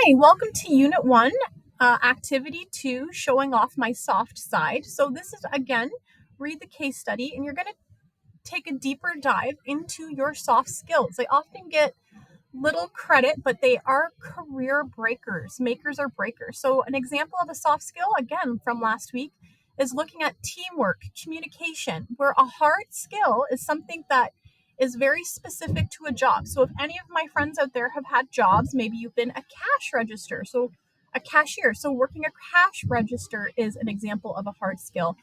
Hi, welcome to Unit 1, Activity 2, showing off my soft side. So this is, again, read the case study, and you're going to take a deeper dive into your soft skills. They often get little credit, but they are career breakers, makers or breakers. So an example of a soft skill, again, from last week, is looking at teamwork, communication, where a hard skill is something that is very specific to a job. So if any of my friends out there have had jobs, maybe you've been a cash register, so a cashier. So working a cash register is an example of a hard skill.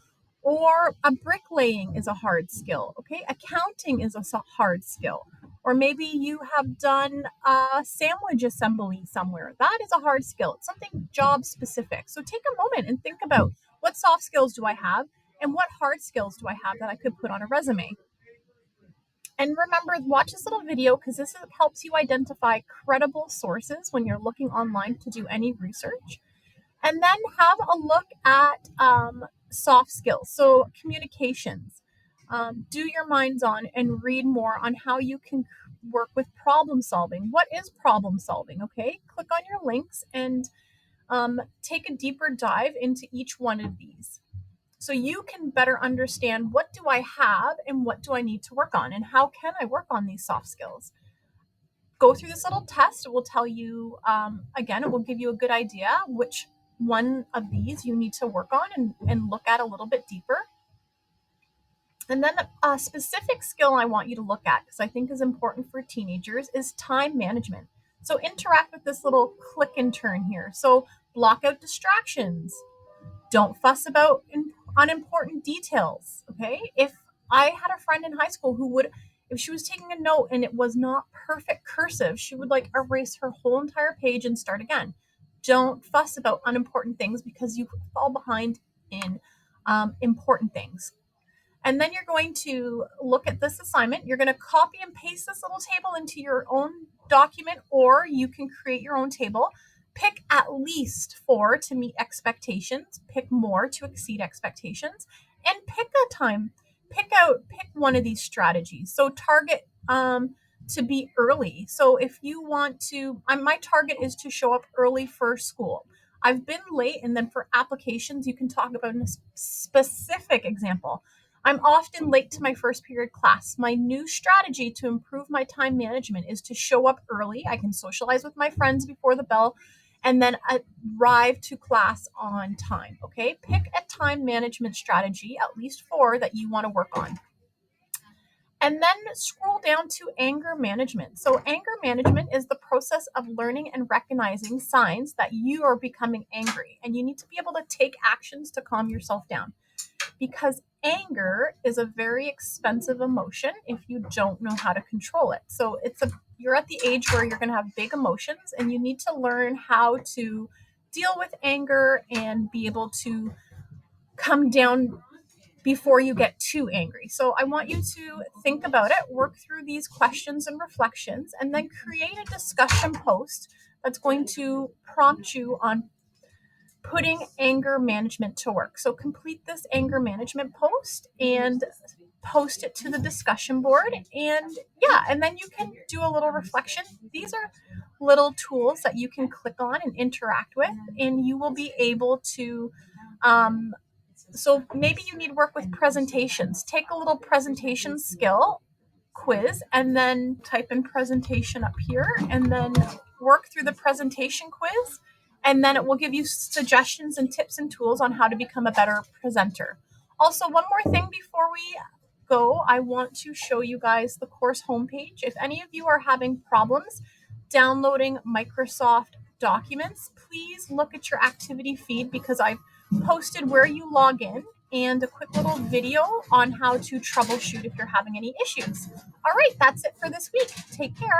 Or a bricklaying is a hard skill, okay? Accounting is a hard skill. Or maybe you have done a sandwich assembly somewhere. That is a hard skill. It's something job specific. So take a moment and think about, what soft skills do I have and what hard skills do I have that I could put on a resume? And remember, watch this little video because this helps you identify credible sources when you're looking online to do any research. And then have a look at soft skills. So communications. Do your minds on and read more on how you can work with problem solving. What is problem solving? Okay, click on your links and take a deeper dive into each one of these, so you can better understand, what do I have and what do I need to work on, and how can I work on these soft skills. Go through this little test. It will tell you, again, it will give you a good idea which one of these you need to work on and look at a little bit deeper. And then a specific skill I want you to look at, because I think is important for teenagers, is time management. So interact with this little click and turn here. So block out distractions. Don't fuss about unimportant details, okay? If I had a friend in high school who would, if she was taking a note and it was not perfect cursive, she would like erase her whole entire page and start again. Don't fuss about unimportant things because you fall behind in important things. And then you're going to look at this assignment. You're going to copy and paste this little table into your own document, or you can create your own table. Pick at least 4 to meet expectations, pick more to exceed expectations, and pick a time. Pick one of these strategies. So target to be early. So if you want to, my target is to show up early for school. I've been late, and then for applications, you can talk about a specific example. I'm often late to my first period class. My new strategy to improve my time management is to show up early. I can socialize with my friends before the bell and then arrive to class on time. Okay, pick a time management strategy, at least 4 that you want to work on. And then scroll down to anger management. So anger management is the process of learning and recognizing signs that you are becoming angry, and you need to be able to take actions to calm yourself down, because anger is a very expensive emotion if you don't know how to control it. So you're at the age where you're going to have big emotions, and you need to learn how to deal with anger and be able to come down before you get too angry. So I want you to think about it, work through these questions and reflections, and then create a discussion post that's going to prompt you on putting anger management to work. So complete this anger management post and post it to the discussion board. And yeah, and then you can do a little reflection. These are little tools that you can click on and interact with, and you will be able to so maybe you need work with presentations. Take a little presentation skill quiz and then type in presentation up here, and then work through the presentation quiz, and then it will give you suggestions and tips and tools on how to become a better presenter. Also, one more thing before we go, I want to show you guys the course homepage. If any of you are having problems downloading Microsoft documents, please look at your activity feed, because I've posted where you log in and a quick little video on how to troubleshoot if you're having any issues. All right, that's it for this week. Take care.